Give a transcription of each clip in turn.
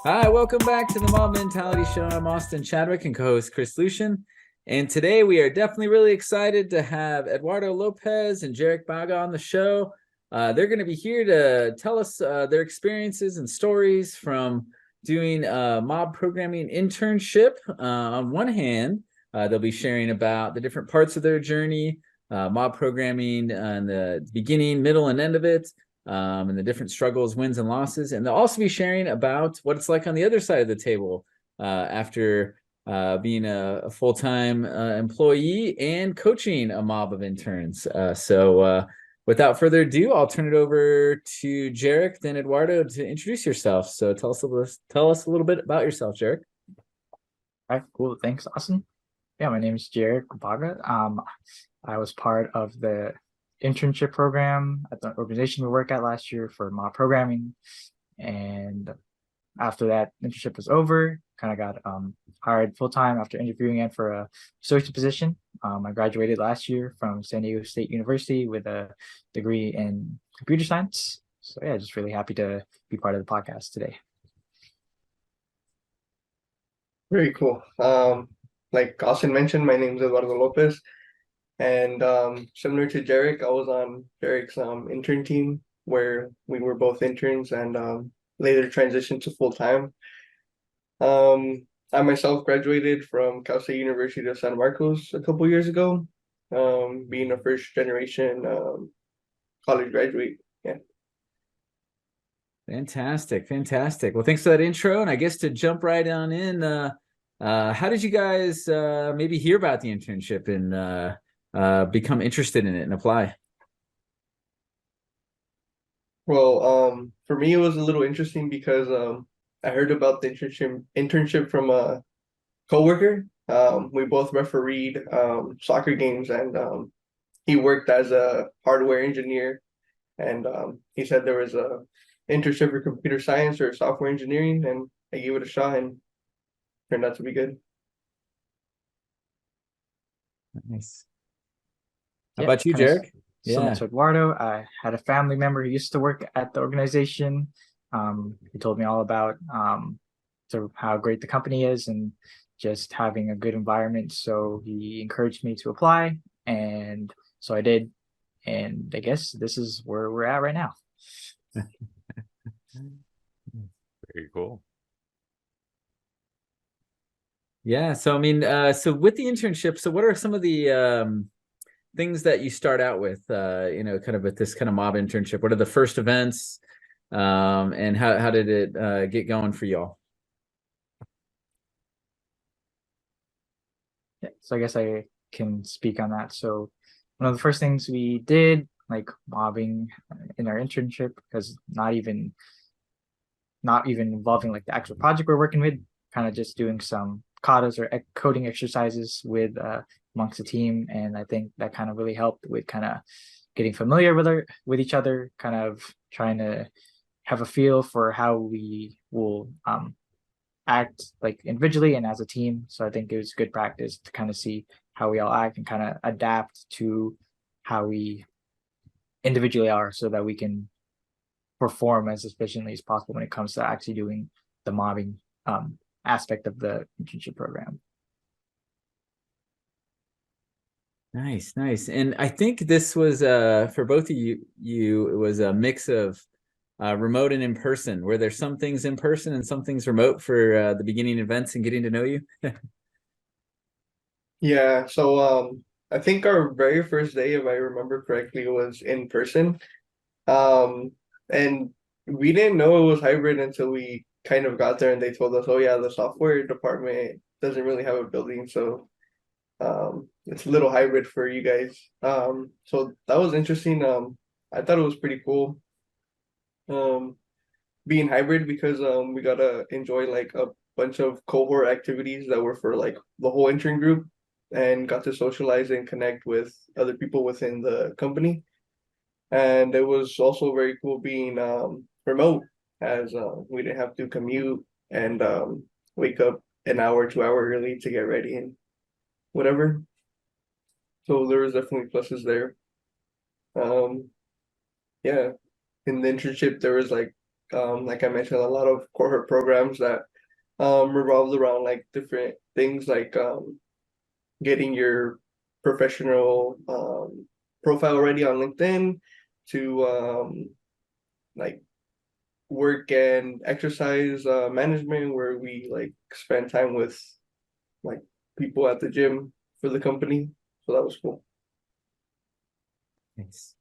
Hi, welcome back to the Mob Mentality Show. I'm Austin Chadwick and co-host Chris Lucian. And today we are definitely really excited to have Eduardo Lopez and Jeric Baga on the show. They're going to be here to tell us their experiences and stories from doing a mob programming internship. On one hand, they'll be sharing about the different parts of their journey, mob programming and the beginning, middle, and end of it. And the different struggles, wins, and losses. And they'll also be sharing about what it's like on the other side of the table after being a full-time employee and coaching a mob of interns. So without further ado, I'll turn it over to Jeric, then Eduardo, to introduce yourself. So tell us a little bit about yourself, Jeric. All right, cool. Thanks, Austin. Yeah, my name is Jeric Baga. I was part of the internship program at the organization we worked at last year for mob programming. And after that internship was over, kind of got hired full-time after interviewing in for a associate position. I graduated last year from San Diego State University with a degree in computer science. So yeah, just really happy to be part of the podcast today. Very cool. Like Austin mentioned, my name is Eduardo Lopez, and similar to Jeric, I was on Jeric's intern team where we were both interns and later transitioned to full time. I myself graduated from Cal State University of San Marcos a couple years ago, being a first generation college graduate. Yeah. Fantastic. Well, thanks for that intro. And I guess to jump right on in, how did you guys maybe hear about the internship and become interested in it and apply? Well, for me, it was a little interesting because I heard about the internship from a coworker. We both refereed soccer games, and he worked as a hardware engineer. And he said there was a internship for computer science or software engineering, and I gave it a shot, and turned out to be good. Nice. How about you, kind of Jeric? Similar to Eduardo, I had a family member who used to work at the organization. He told me all about how great the company is and just having a good environment. So he encouraged me to apply, and so I did. And I guess this is where we're at right now. Very cool. Yeah. So I mean, so with the internship, so what are some of the things that you start out with? Kind of with this kind of mob internship. What are the first events? And how did it get going for y'all? Yeah, so I guess I can speak on that. So one of the first things we did, like mobbing in our internship, because not even involving like the actual project we're working with, kind of just doing some katas or coding exercises with amongst the team. And I think that kind of really helped with kind of getting familiar with each other, kind of trying to have a feel for how we will act like individually and as a team. So I think it was good practice to kind of see how we all act and kind of adapt to how we individually are, so that we can perform as efficiently as possible when it comes to actually doing the mobbing aspect of the internship program. Nice. And I think this was for both of you, it was a mix of remote and in person. Were there some things in person and some things remote for the beginning events and getting to know you? Yeah, so I think our very first day, if I remember correctly, was in person. And we didn't know it was hybrid until we kind of got there and they told us, oh yeah, the software department doesn't really have a building, so it's a little hybrid for you guys. So that was interesting. I thought it was pretty cool being hybrid because we got to enjoy like a bunch of cohort activities that were for like the whole intern group and got to socialize and connect with other people within the company. And it was also very cool being remote, as we didn't have to commute and wake up an hour, 2 hour early to get ready and whatever. So there was definitely pluses there. Yeah, in the internship there was like like I mentioned, a lot of cohort programs that revolves around like different things like getting your professional profile ready on LinkedIn to like work and exercise management, where we like spend time with like people at the gym for the company. So that was cool. Nice.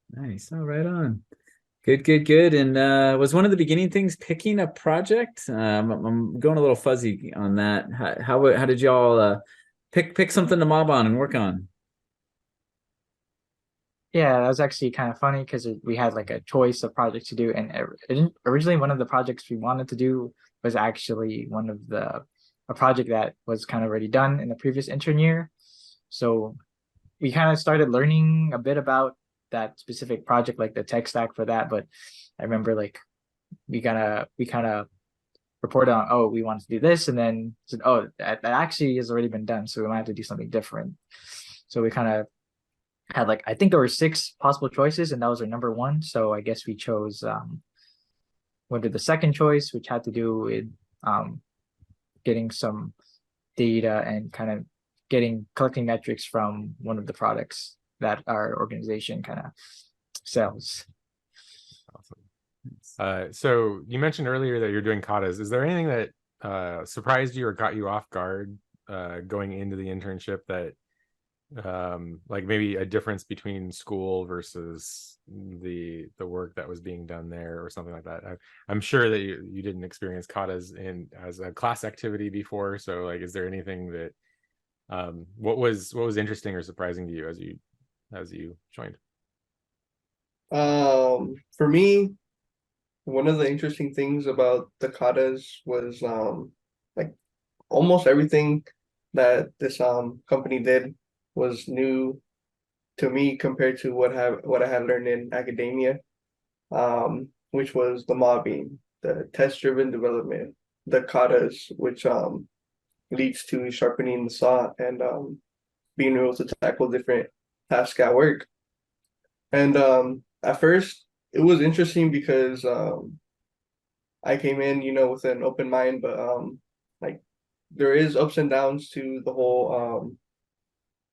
Oh, right on. Good. And was one of the beginning things picking a project? I'm going a little fuzzy on that. How did y'all pick something to mob on and work on? Yeah, that was actually kind of funny because we had like a choice of projects to do, and originally one of the projects we wanted to do was actually one of a project that was kind of already done in the previous intern year. So we kind of started learning a bit about that specific project, like the tech stack for that. But I remember like we kind of reported on, oh, we want to do this, and then said, oh, that actually has already been done, so we might have to do something different. So we kind of had like, I think there were 6 possible choices, and that was our number one. So I guess we chose went to the second choice, which had to do with getting some data and kind of collecting metrics from one of the products that our organization kind of sells. Awesome. So you mentioned earlier that you're doing katas. Is there anything that surprised you or got you off guard going into the internship, that like maybe a difference between school versus the work that was being done there or something like that? I'm sure that you didn't experience katas as a class activity before, so like, is there anything that what was interesting or surprising to you as you joined? For me, one of the interesting things about the katas was like almost everything that this company did was new to me compared to what I had learned in academia, which was the mobbing, the test-driven development, the katas, which leads to sharpening the saw and being able to tackle different tasks at work. And at first, it was interesting because I came in, with an open mind, but like there is ups and downs to the whole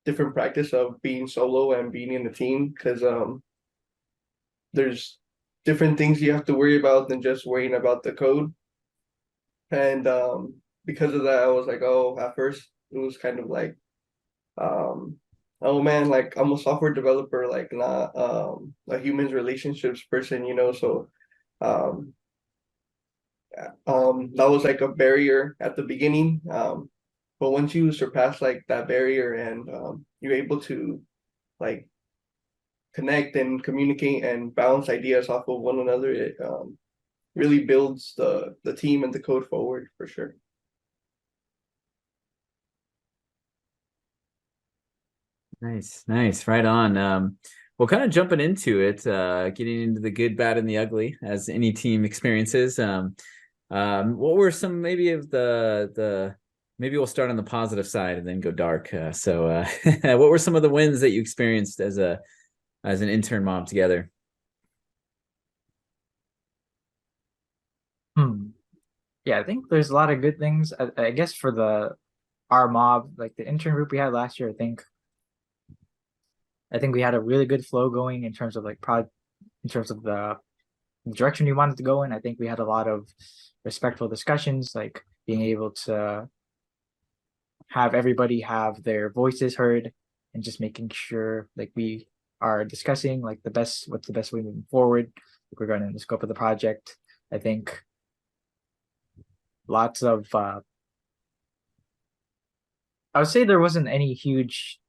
different practice of being solo and being in a team, because there's different things you have to worry about than just worrying about the code. And because of that, I was like, oh, at first it was kind of like, oh man, like I'm a software developer, like not a humans relationships person, so um that was like a barrier at the beginning. But once you surpass like that barrier and you're able to like connect and communicate and bounce ideas off of one another, it really builds the team and the code forward for sure. Nice. Right on. Well, kind of jumping into it, getting into the good, bad, and the ugly, as any team experiences. What were some maybe of the maybe we'll start on the positive side and then go dark. What were some of the wins that you experienced as an intern mob together? Yeah, I think there's a lot of good things. I guess for our mob, like the intern group we had last year, I think we had a really good flow going in terms of like in terms of the direction we wanted to go in. I think we had a lot of respectful discussions, like being able to have everybody have their voices heard, and just making sure like we are discussing like what's the best way moving forward regarding the scope of the project. I think lots of I would say there wasn't any huge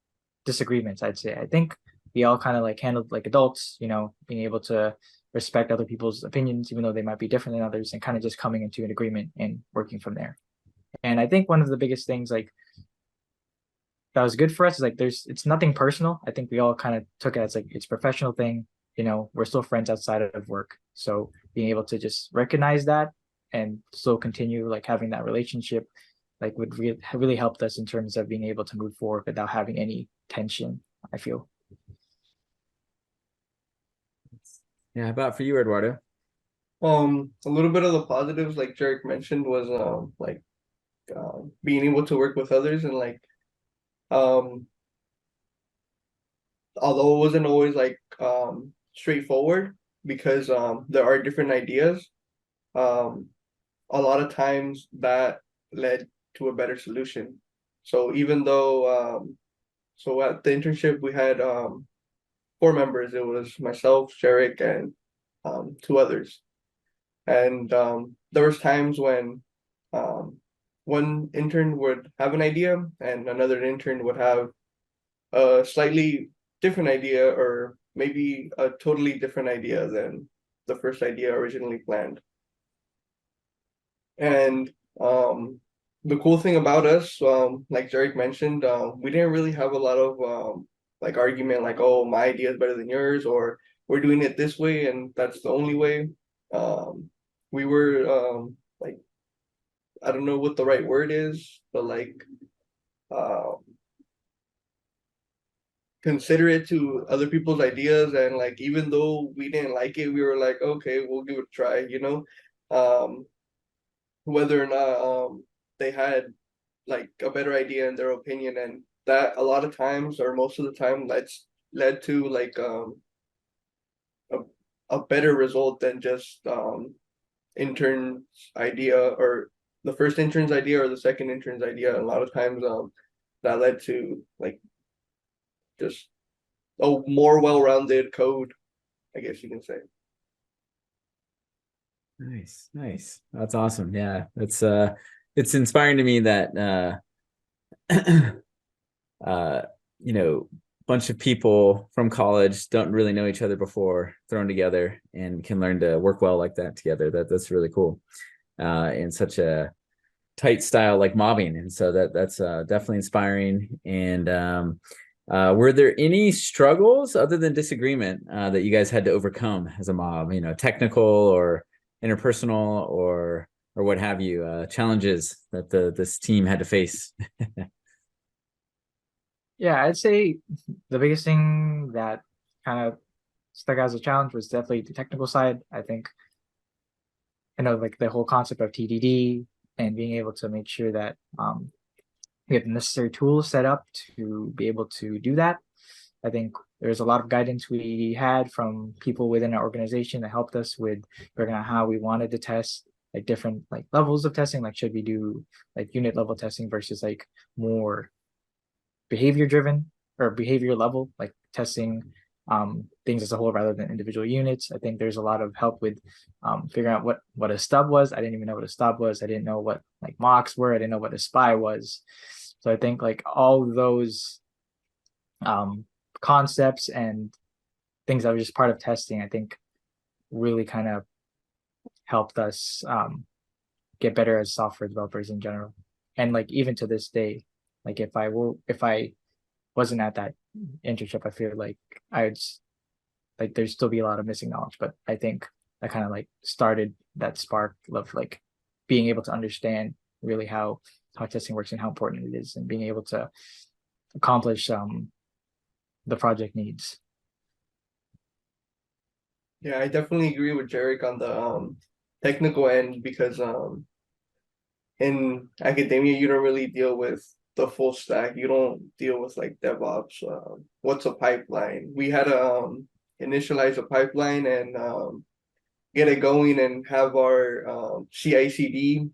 disagreements. I'd say I think we all kind of like handled like adults, being able to respect other people's opinions, even though they might be different than others, and kind of just coming into an agreement and working from there. And I think one of the biggest things like that was good for us is like it's nothing personal. I think we all kind of took it as like it's a professional thing. We're still friends outside of work. So being able to just recognize that and still continue like having that relationship like would really helped us in terms of being able to move forward without having any tension, I feel. Yeah, how about for you, Eduardo? A little bit of the positives, like Jeric mentioned, was being able to work with others and um although it wasn't always straightforward because there are different ideas, um a lot of times that led to a better solution. So even though so at the internship we had four members. It was myself, Jeric, and two others. And there was times when um, one intern would have an idea and another intern would have a slightly different idea or maybe a totally different idea than the first idea originally planned. And the cool thing about us, like Jeric mentioned, we didn't really have a lot of argument like, oh, my idea is better than yours, or we're doing it this way and that's the only way. We were I don't know what the right word is, but uh, considerate to other people's ideas, and like even though we didn't like it, we were like, okay, we'll give it a try, um, whether or not they had like a better idea in their opinion, and that a lot of times or most of the time led to a, a better result than just intern's idea or the first intern's idea or the second intern's idea. A lot of times that led to just a more well-rounded code, I guess you can say. Nice. That's awesome. Yeah, it's inspiring to me that bunch of people from college don't really know each other before thrown together and can learn to work well like that together. That's really cool. In such a tight style like mobbing, and so that's definitely inspiring. And were there any struggles other than disagreement that you guys had to overcome as a mob? Technical or interpersonal or what have you? Challenges that this team had to face. Yeah, I'd say the biggest thing that kind of stuck out as a challenge was definitely the technical side. I think, like the whole concept of TDD and being able to make sure that we have the necessary tools set up to be able to do that. I think there's a lot of guidance we had from people within our organization that helped us with figuring out how we wanted to test like different like levels of testing. Like, should we do like unit level testing versus like more behavior driven or behavior level, like testing things as a whole rather than individual units. I think there's a lot of help with figuring out what a stub was. I didn't even know what a stub was. I didn't know what like mocks were. I didn't know what a spy was. So I think like all those concepts and things that were just part of testing, I think really kind of helped us get better as software developers in general. And like even to this day, like if I wasn't at that internship, I feel like I'd like there'd still be a lot of missing knowledge. But I think I kind of like started that spark of like being able to understand really how testing works and how important it is, and being able to accomplish the project needs. Yeah, I definitely agree with Jeric on the technical end because in academia you don't really deal with the full stack. You don't deal with like DevOps. What's a pipeline? We had to initialize a pipeline and get it going and have our CI/CD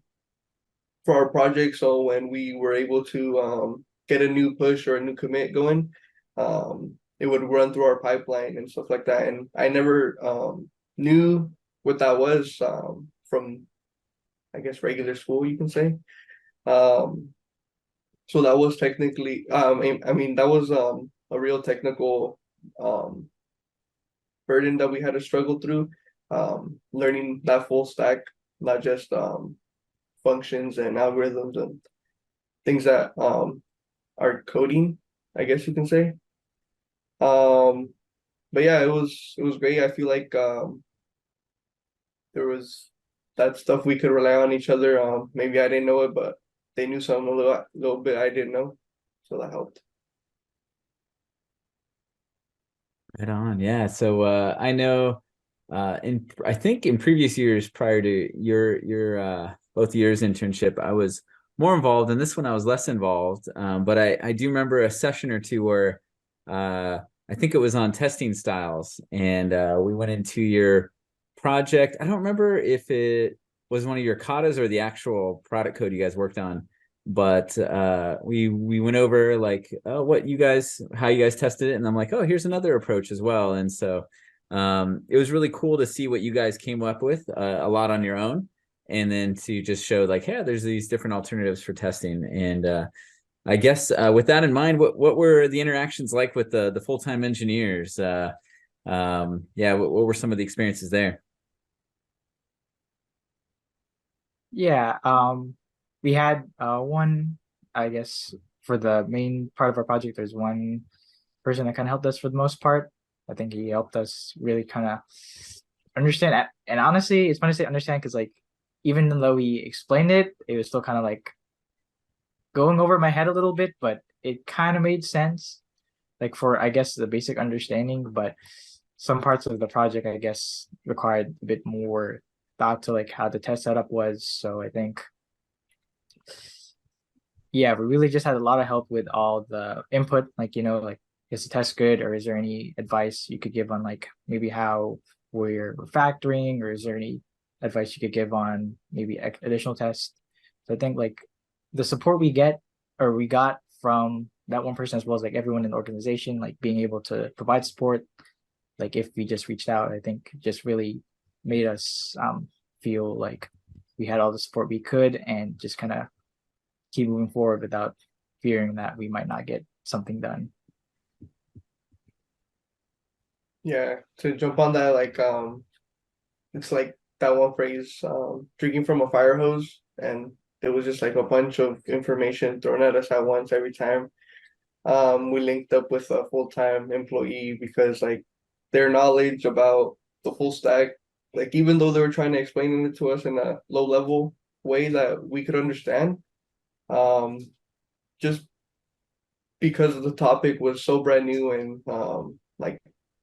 for our project. So when we were able to get a new push or a new commit going, it would run through our pipeline and stuff like that. And I never knew what that was from, I guess, regular school, you can say. So that was technically, I mean, that was a real technical burden that we had to struggle through, learning that full stack, not just functions and algorithms and things that are coding, I guess you can say. But yeah, it was great. I feel like there was that stuff we could rely on each other. Maybe I didn't know it, but they knew something a little bit I didn't know, so that helped. Right on. Yeah. So I know I think in previous years prior to your both years internship, I was more involved. In this one, I was less involved. But I do remember a session or two where I think it was on testing styles, and we went into your project. I don't remember if it was one of your katas or the actual product code you guys worked on, but we went over like, oh, how you guys tested it, and I'm like, oh, here's another approach as well. And so it was really cool to see what you guys came up with, a lot on your own, and then to just show like, yeah, there's these different alternatives for testing. And I guess with that in mind, what were the interactions like with the full-time engineers? Yeah, what were some of the experiences there? Yeah, we had one, I guess, for the main part of our project, there's one person that kind of helped us for the most part. I think he helped us really kind of understand. And honestly, it's funny to say understand because, like, even though he explained it, it was still kind of like going over my head a little bit, but it kind of made sense, like for, I guess, the basic understanding. But some parts of the project, I guess, required a bit more thought to like how the test setup was. So I think, yeah, we really just had a lot of help with all the input, like, like, is the test good, or is there any advice you could give on like maybe how we're refactoring, or is there any advice you could give on maybe additional tests? So I think like the support we got from that one person, as well as like everyone in the organization, like being able to provide support, like if we just reached out, I think just really made us feel like we had all the support we could, and just kind of keep moving forward without fearing that we might not get something done. Yeah, to jump on that, like it's like that one phrase, drinking from a fire hose, and it was just like a bunch of information thrown at us at once every time. We linked up with a full-time employee because like their knowledge about the full stack, like even though they were trying to explain it to us in a low level way that we could understand, um, just because the topic was so brand new and like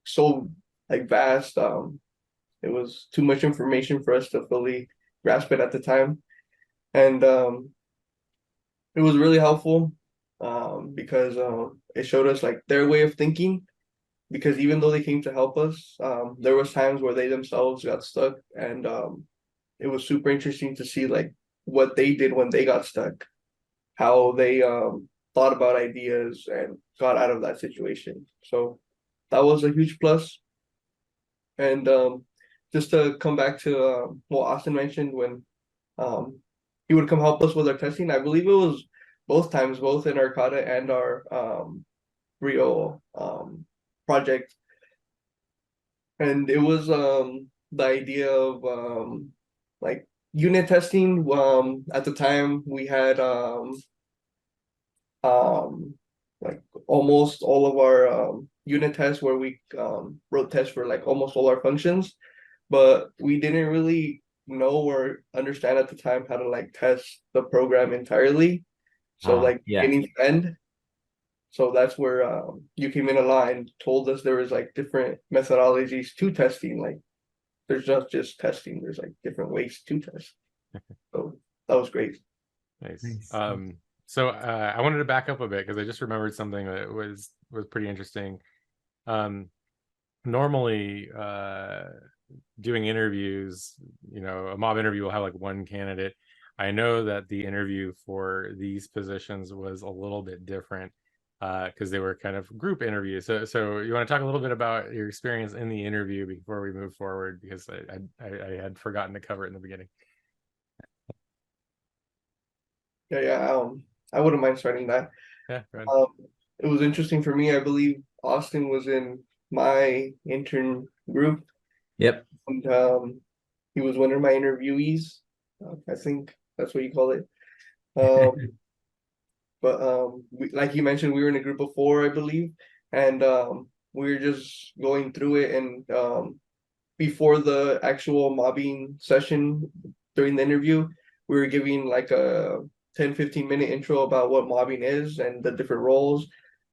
so like vast, it was too much information for us to fully grasp it at the time. And it was really helpful because it showed us like their way of thinking. Because even though they came to help us, there was times where they themselves got stuck, and it was super interesting to see like what they did when they got stuck, how they thought about ideas and got out of that situation. So that was a huge plus. And just to come back to what Austin mentioned when um, he would come help us with our testing, I believe it was both times, both in our kata and our real project. And it was the idea of like unit testing. At the time we had like almost all of our unit tests where we wrote tests for like almost all our functions, but we didn't really know or understand at the time how to like test the program entirely. So like Yeah. beginning to end. So that's where you came in a line, told us there was like different methodologies to testing. Like there's not just testing, there's like different ways to test. So that was great. Nice. Nice. So I wanted to back up a bit because I just remembered something that was pretty interesting. Normally, doing interviews, a mob interview will have like one candidate. I know that the interview for these positions was a little bit different because they were kind of group interviews. So you want to talk a little bit about your experience in the interview before we move forward, because I had forgotten to cover it in the beginning. Yeah. I wouldn't mind starting that. Yeah, go ahead. It was interesting for me. I believe Austin was in my intern group, Yep. and he was one of my interviewees. I think that's what you call it. But like you mentioned, we were in a group of 4, I believe, and we were just going through it. And before the actual mobbing session, during the interview, we were giving like a 10-15 minute intro about what mobbing is and the different roles,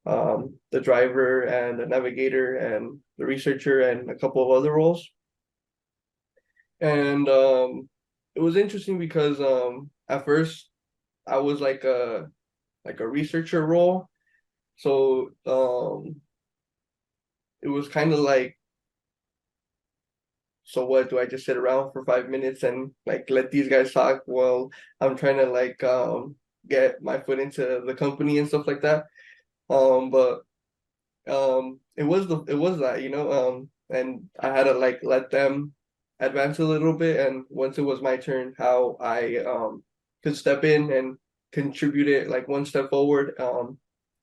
the driver and the navigator and the researcher and a couple of other roles. And it was interesting because at first I was like a researcher role. So it was kind of like, so what, do I just sit around for 5 minutes and like let these guys talk while I'm trying to like get my foot into the company and stuff like that. But it was that, and I had to like let them advance a little bit, and once it was my turn, how I could step in and contribute it like one step forward.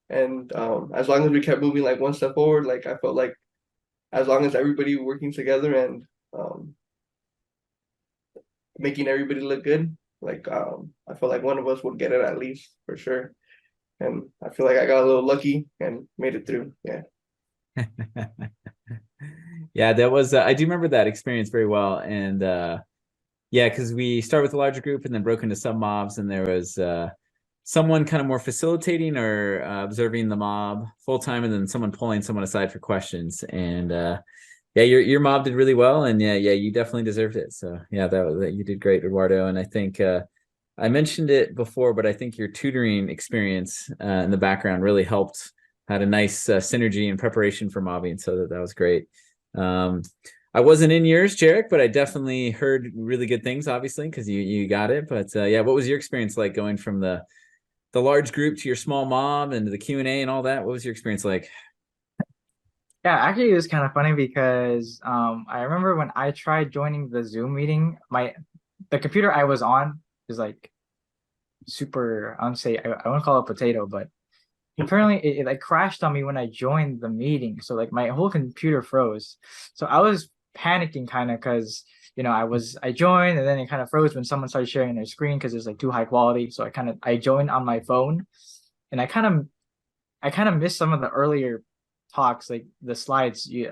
And as long as we kept moving like one step forward, like I felt like as long as everybody working together and um making everybody look good, like I felt like one of us would get it at least for sure. And I feel like I got a little lucky and made it through. Yeah. Yeah, that was I do remember that experience very well. And yeah, because we started with a larger group and then broke into sub mobs, and there was someone kind of more facilitating or observing the mob full time, and then someone pulling someone aside for questions. And yeah, your mob did really well, and yeah, you definitely deserved it. So yeah, that you did great, Eduardo. And I think I mentioned it before, but I think your tutoring experience in the background really helped, had a nice synergy and preparation for mobbing. So that was great. I wasn't in yours, Jeric, but I definitely heard really good things, obviously, because you got it. But yeah, what was your experience like going from the large group to your small mob and to the Q&A and all that? What was your experience like? Yeah, actually, it was kind of funny because I remember when I tried joining the Zoom meeting, the computer I was on is like super, I wouldn't say, I wouldn't call it potato, but apparently it like crashed on me when I joined the meeting. So like my whole computer froze. So I was panicking kind of because I joined and then it kind of froze when someone started sharing their screen because it was like too high quality. So I joined on my phone, and I kind of missed some of the earlier talks, like the slides you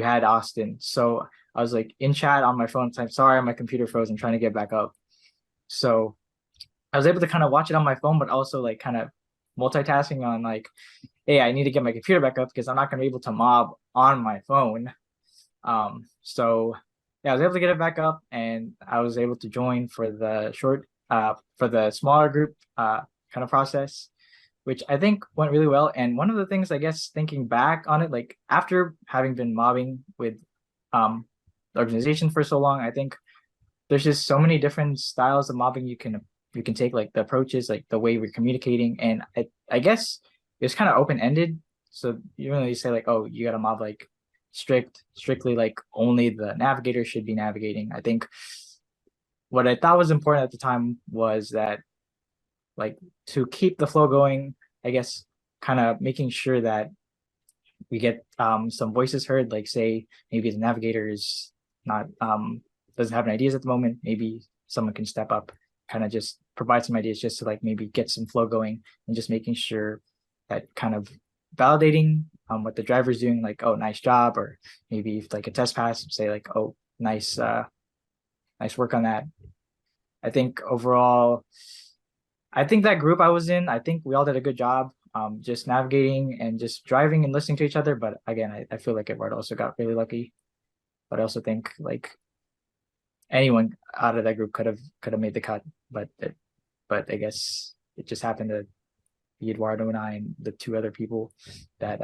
had, Austin. So I was like in chat on my phone, saying, sorry, my computer froze. I'm trying to get back up. So I was able to kind of watch it on my phone, but also like kind of multitasking on like, hey, I need to get my computer back up because I'm not going to be able to mob on my phone. So yeah, I was able to get it back up, and I was able to join for the smaller group kind of process, which I think went really well. And one of the things, I guess, thinking back on it, like after having been mobbing with the organization for so long, I think there's just so many different styles of mobbing you can take, like the approaches, like the way we're communicating. And I guess it's kind of open-ended. So you really say like, oh, you got to mob like strictly like only the navigator should be navigating. I think what I thought was important at the time was that, like, to keep the flow going, I guess kind of making sure that we get some voices heard, like say maybe the navigator is not doesn't have any ideas at the moment, maybe someone can step up, kind of just provide some ideas just to like maybe get some flow going, and just making sure that kind of validating what the driver's doing, like, oh, nice job, or maybe if like a test pass, say like, oh, nice work on that. I think overall, I think that group I was in, I think we all did a good job just navigating and just driving and listening to each other. But again, I feel like Eduardo also got really lucky. But I also think like anyone out of that group could have made the cut, but I guess it just happened to be Eduardo and I and the two other people that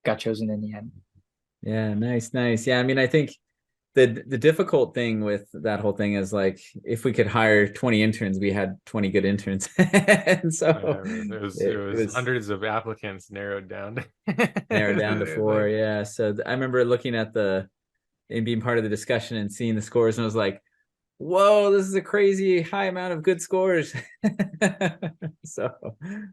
got chosen in the end. Yeah, nice. Yeah, I mean, I think the difficult thing with that whole thing is like, if we could hire 20 interns, we had 20 good interns. And so it was hundreds of applicants narrowed down to 4. Yeah. So I remember looking at and being part of the discussion and seeing the scores, and I was like, whoa, this is a crazy high amount of good scores. So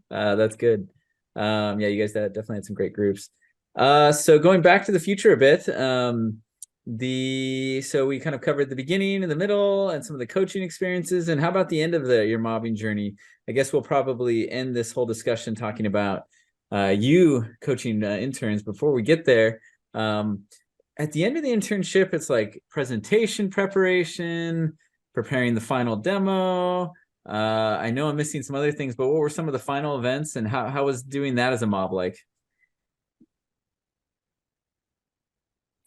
that's good. Yeah, you guys definitely had some great groups. So going back to the future a bit, so we kind of covered the beginning and the middle and some of the coaching experiences. And how about the end of your mobbing journey? I guess we'll probably end this whole discussion talking about you coaching interns. Before we get there, at the end of the internship, it's like presentation preparation, preparing the final demo. I know I'm missing some other things, but what were some of the final events, and how was doing that as a mob like?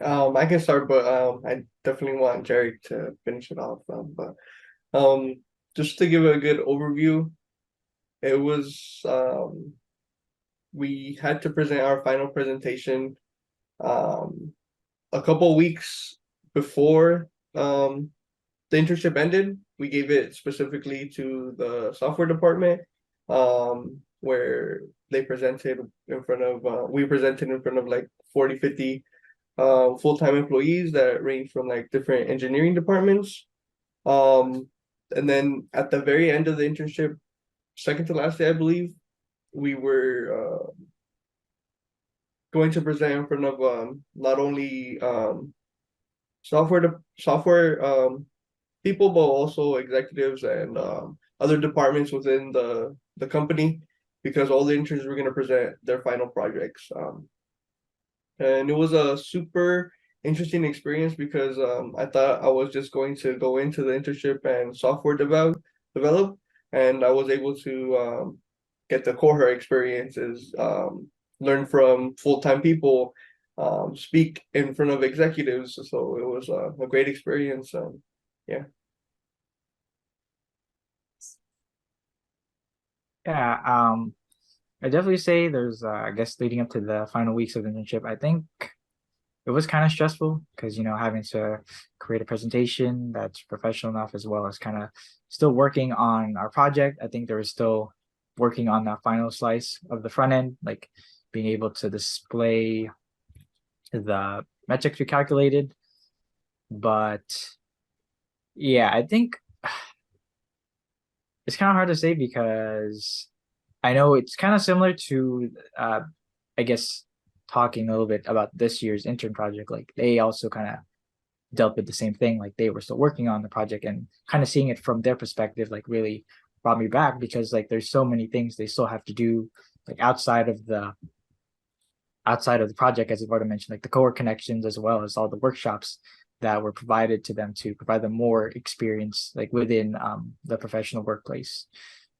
I can start, but I definitely want Jeric to finish it off. But just to give a good overview, it was we had to present our final presentation um a couple weeks before the internship ended. We gave it specifically to the software department, where they presented in front of we presented in front of like 40, 50 full-time employees that range from like different engineering departments. Um, and then at the very end of the internship, second to last day, I believe, we were going to present in front of not only software people, but also executives and other departments within the company, because all the interns were going to present their final projects. And it was a super interesting experience because I thought I was just going to go into the internship and develop, and I was able to get the cohort experiences, learn from full-time people, speak in front of executives. So it was a great experience. Yeah. Yeah, I definitely say there's, I guess, leading up to the final weeks of the internship, I think it was kind of stressful because, having to create a presentation that's professional enough as well as kind of still working on our project. I think there was still working on that final slice of the front end, like being able to display the metrics we calculated. But yeah, I think it's kind of hard to say because I know it's kind of similar to, I guess, talking a little bit about this year's intern project. Like they also kind of dealt with the same thing. Like they were still working on the project, and kind of seeing it from their perspective, like really brought me back because like there's so many things they still have to do, like outside of the project, as Eduardo mentioned, like the cohort connections as well as all the workshops that were provided to them to provide them more experience like within the professional workplace.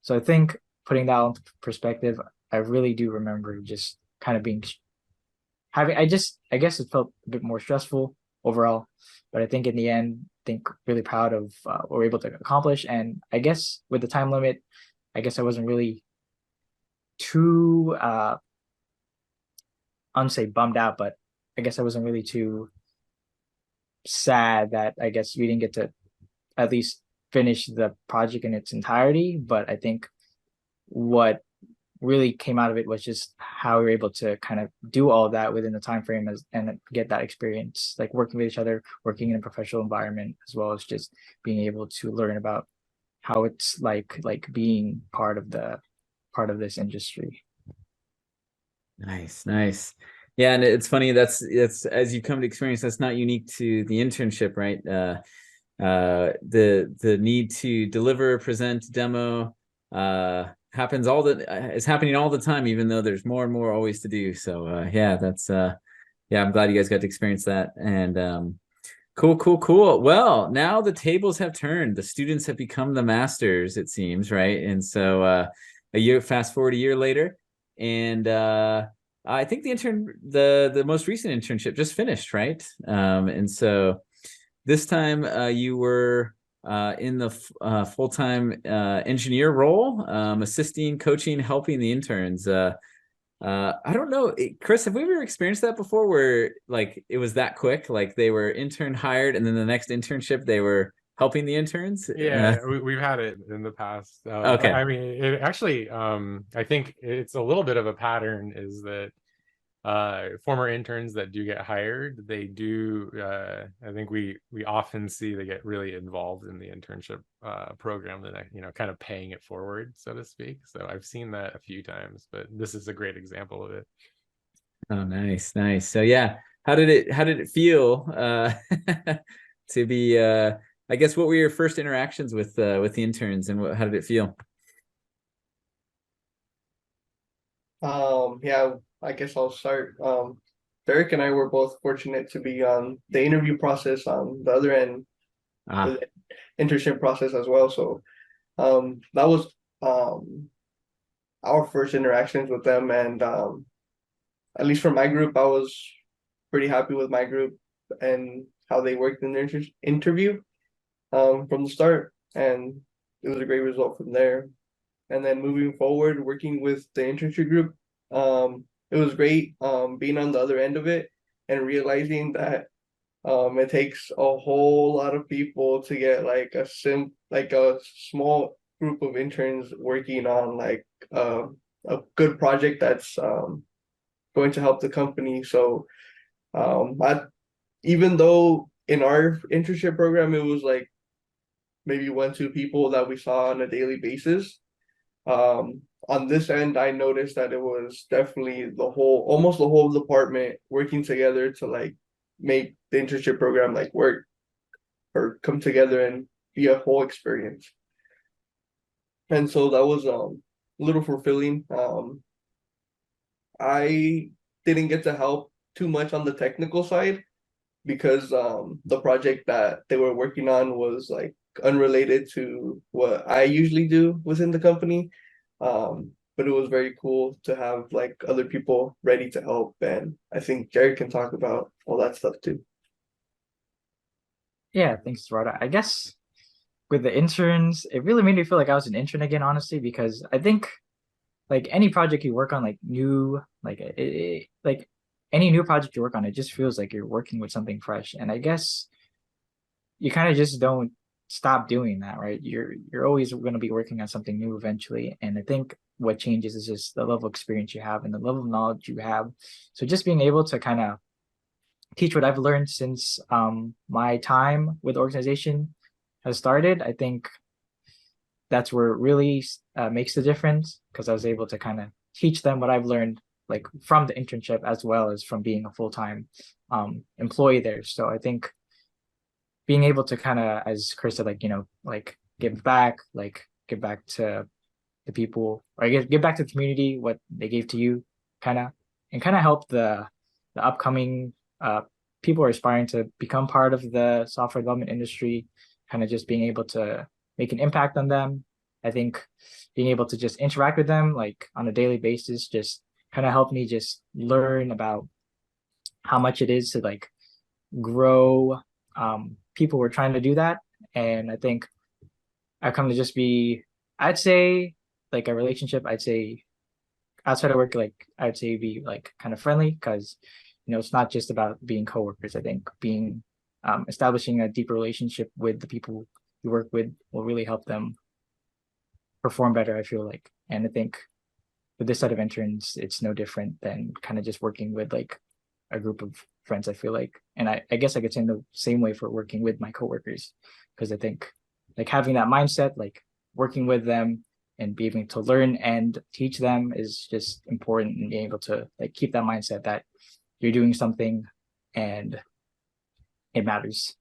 So I think putting that into perspective, I really do remember just kind of being having I guess it felt a bit more stressful overall, but I think in the end, I think really proud of what we're able to accomplish. And I guess with the time limit, I guess I wasn't really too unsay bummed out, but I guess I wasn't really too sad that I guess we didn't get to at least finish the project in its entirety. But I think what really came out of it was just how we were able to kind of do all of that within the time frame and get that experience, like working with each other, working in a professional environment, as well as just being able to learn about how it's like being part of this industry. Nice. Yeah, and it's funny, that's as you come to experience, that's not unique to the internship, right? The need to deliver, present, demo happens is happening all the time, even though there's more and more always to do. So yeah, that's yeah, I'm glad you guys got to experience that. And cool. Well, now the tables have turned. The students have become the masters, it seems, right? And so fast forward a year later, and I think the most recent internship just finished, right? And so this time you were in the full-time engineer role, assisting, coaching, helping the interns. I don't know, Chris, have we ever experienced that before where like it was that quick, like they were intern hired and then the next internship they were helping the interns? Yeah, we've had it in the past. Okay. I mean, it actually, I think it's a little bit of a pattern is that former interns that do get hired, they do, I think we often see they get really involved in the internship program, that, kind of paying it forward, so to speak. So I've seen that a few times, but this is a great example of it. Oh, nice. So yeah, how did it feel to be I guess what were your first interactions with the interns, and how did it feel? Yeah, I guess I'll start. Jeric and I were both fortunate to be on the interview process on the other end, the internship process as well. So that was our first interactions with them, and at least for my group, I was pretty happy with my group. and how they worked in their interview from the start, and it was a great result from there. And then moving forward, working with the internship group, it was great being on the other end of it and realizing that it takes a whole lot of people to get like a small group of interns working on like a good project that's going to help the company. So even though in our internship program it was like maybe 1-2 people that we saw on a daily basis, on this end I noticed that it was definitely almost the whole department working together to like make the internship program like work or come together and be a whole experience. And so that was a little fulfilling. I didn't get to help too much on the technical side because the project that they were working on was like unrelated to what I usually do within the company. But it was very cool to have like other people ready to help, and I think Jeric can talk about all that stuff too. Yeah, thanks, Eduardo. I guess with the interns, it really made me feel like I was an intern again, honestly, because I think like any project you work on, like new, like any new project you work on, it just feels like you're working with something fresh. And I guess you kind of just don't stop doing that, right? You're always going to be working on something new eventually. And I think what changes is just the level of experience you have and the level of knowledge you have. So just being able to kind of teach what I've learned since my time with the organization has started, I think that's where it really makes the difference, because I was able to kind of teach them what I've learned like from the internship as well as from being a full-time employee there. So I think being able to kind of, as Chris said, like, you know, like give back to the people, or I guess give back to the community what they gave to you, kind of, and kind of help the upcoming people who are aspiring to become part of the software development industry, kind of just being able to make an impact on them. I think being able to just interact with them like on a daily basis just kind of helped me just learn about how much it is to like grow people who are trying to do that. And I think I've come to just be, I'd say, like a relationship, I'd say outside of work, like I'd say be like kind of friendly, because you know it's not just about being coworkers. I think being establishing a deeper relationship with the people you work with will really help them perform better, I feel like. And I think with this set of interns, it's no different than kind of just working with like a group of friends, I feel like. And I guess I could say in the same way for working with my coworkers, because I think like having that mindset, like working with them and being able to learn and teach them is just important, and being able to like keep that mindset that you're doing something and it matters.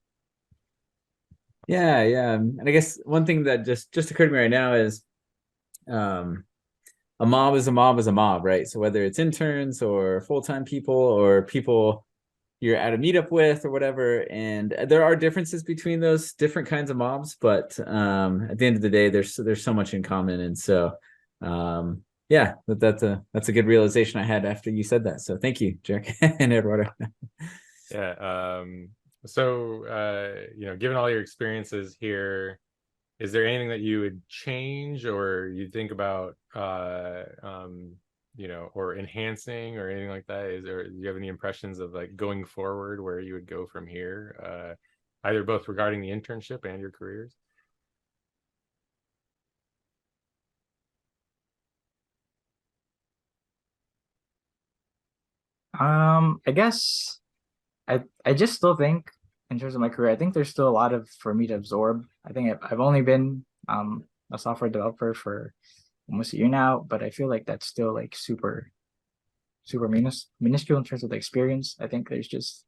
Yeah, yeah. And I guess one thing that just occurred to me right now is a mob is a mob is a mob, right? So whether it's interns or full-time people or people you're at a meetup with or whatever, and there are differences between those different kinds of mobs, but at the end of the day, there's so much in common. And so yeah, that's a good realization I had after you said that. So thank you, Jeric and Eduardo. Yeah. So you know, given all your experiences here, is there anything that you would change or you think about you know, or enhancing or anything like that? Do you have any impressions of like going forward where you would go from here, either both regarding the internship and your careers? I guess I just still think in terms of my career, I think there's still a lot of for me to absorb. I think I've only been a software developer for almost a year now, but I feel like that's still like super minuscule in terms of the experience. I think there's just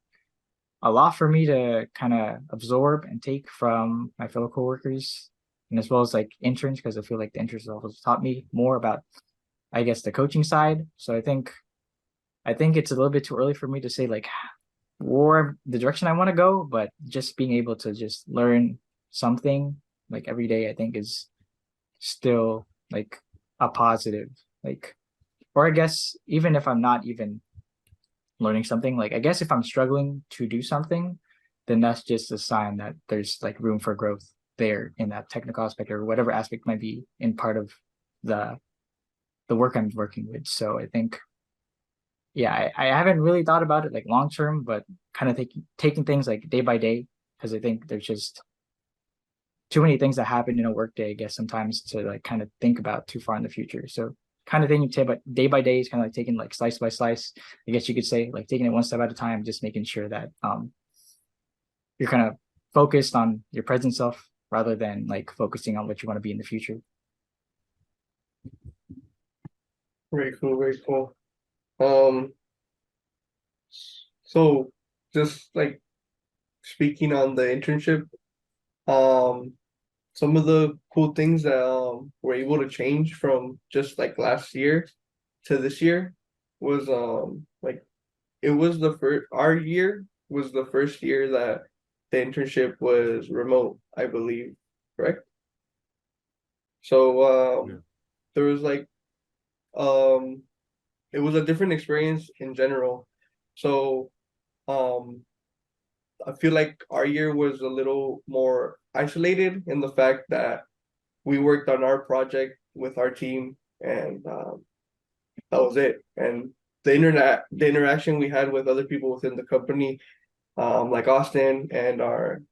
a lot for me to kind of absorb and take from my fellow coworkers, and as well as like interns, because I feel like the interns have also taught me more about, I guess, the coaching side. So I think it's a little bit too early for me to say like or the direction I want to go, but just being able to just learn something like every day, I think is still like a positive, like, or I guess even if I'm not even learning something. Like, I guess if I'm struggling to do something, then that's just a sign that there's like room for growth there in that technical aspect or whatever aspect might be in part of the work I'm working with. So I think, yeah, I haven't really thought about it like long term, but kind of taking things like day by day, because I think there's just too many things that happen in a work day, I guess, sometimes to like kind of think about too far in the future. So kind of thinking day by day is kind of like taking like slice by slice, I guess you could say, like taking it one step at a time, just making sure that you're kind of focused on your present self rather than like focusing on what you want to be in the future. Very cool, very cool. So just like speaking on the internship, some of the cool things that we're able to change from just like last year to this year was like it was the first our year was the first year that the internship was remote, I believe, correct? So Yeah. there was like um it was a different experience in general. So um I feel like our year was a little more isolated in the fact that we worked on our project with our team, and that was it. And the interaction we had with other people within the company, like Austin and our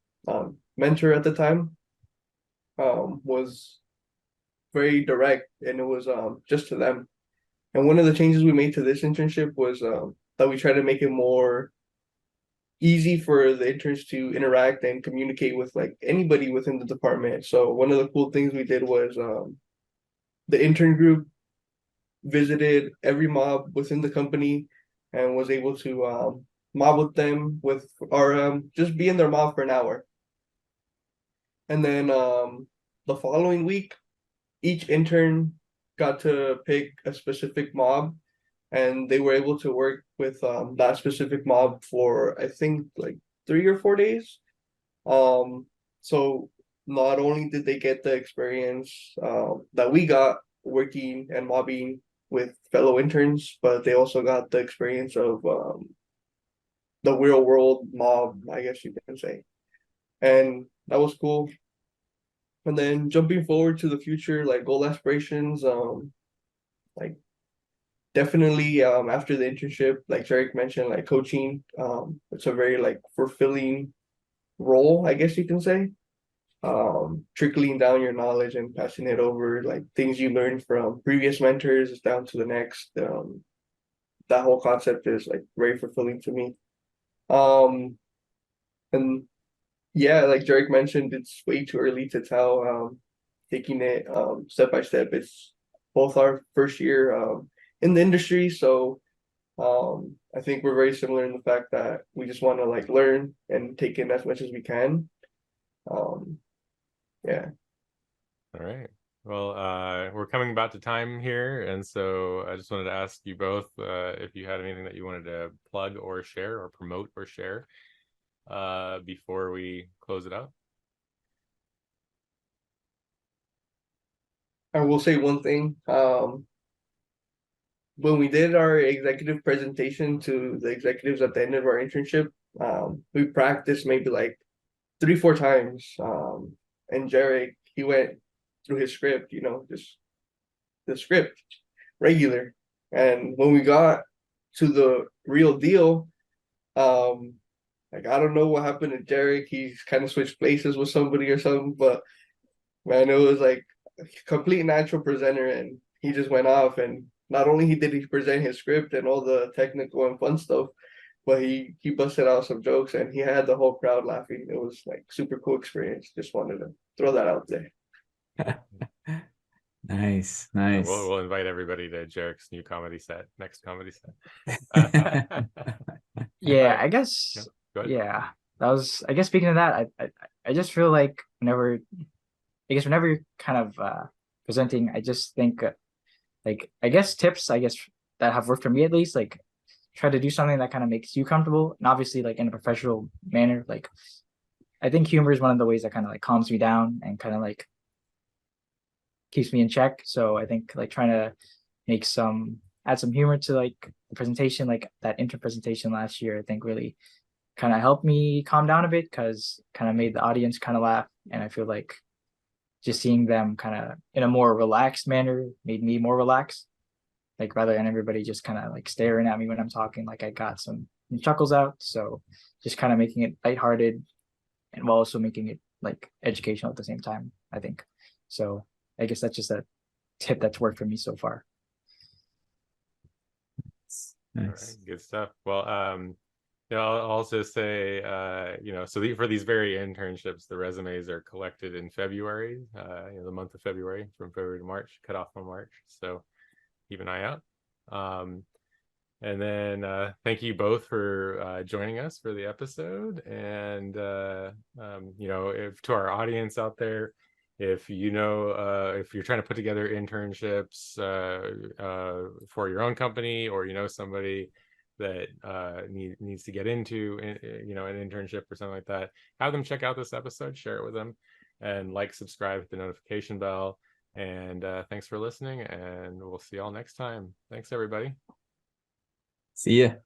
mentor at the time, was very direct, and it was just to them. And one of the changes we made to this internship was that we try to make it more easy for the interns to interact and communicate with like anybody within the department. So one of the cool things we did was the intern group visited every mob within the company and was able to mob with them with or just be in their mob for an hour. And then the following week, each intern got to pick a specific mob, and they were able to work with that specific mob for I think like 3 or 4 days. So not only did they get the experience that we got working and mobbing with fellow interns, but they also got the experience of the real world mob, I guess you can say. And that was cool. And then jumping forward to the future, like goal aspirations, like definitely after the internship, like Jeric mentioned, like coaching, it's a very like fulfilling role, I guess you can say. Trickling down your knowledge and passing it over, like things you learned from previous mentors down to the next. That whole concept is like very fulfilling to me. And yeah, like Jeric mentioned, it's way too early to tell. Taking it step by step. It's both our first year in the industry, so I think we're very similar in the fact that we just want to like learn and take in as much as we can. Yeah. All right. Well, we're coming about to time here, and so I just wanted to ask you both if you had anything that you wanted to plug or share or promote or share before we close it out. I will say one thing. When we did our executive presentation to the executives at the end of our internship, we practiced maybe like 3, 4 times. And Jeric, he went through his script, just the script, regular. And when we got to the real deal, like I don't know what happened to Jeric. He's kind of switched places with somebody or something, but man, it was like a complete natural presenter, and he just went off. And not only did he present his script and all the technical and fun stuff, but he busted out some jokes, and he had the whole crowd laughing. It was like super cool experience. Just wanted to throw that out there. Nice. We'll invite everybody to Jeric's new next comedy set. Yeah, I guess. Yeah, that was. I guess speaking of that, I just feel like whenever you're kind of presenting, I just think like I guess tips that have worked for me at least, like try to do something that kind of makes you comfortable, and obviously like in a professional manner. Like I think humor is one of the ways that kind of like calms me down and kind of like keeps me in check. So I think like trying to add some humor to like the presentation, like that intern presentation last year, I think really kind of helped me calm down a bit, because kind of made the audience kind of laugh. And I feel like just seeing them kind of in a more relaxed manner made me more relaxed. Like rather than everybody just kind of like staring at me when I'm talking, like I got some chuckles out. So just kind of making it lighthearted and while also making it like educational at the same time, I think. So I guess that's just a tip that's worked for me so far. All right, good stuff. Well, yeah, I'll also say, so for these very internships, the resumes are collected in February, the month of February, from February to March, cut off on March. So keep an eye out. And then thank you both for joining us for the episode. And, if to our audience out there, if if you're trying to put together internships for your own company, or somebody that needs to get into an internship or something like that, have them check out this episode, share it with them, and subscribe, hit the notification bell. And thanks for listening, and we'll see y'all next time. Thanks, everybody. See ya.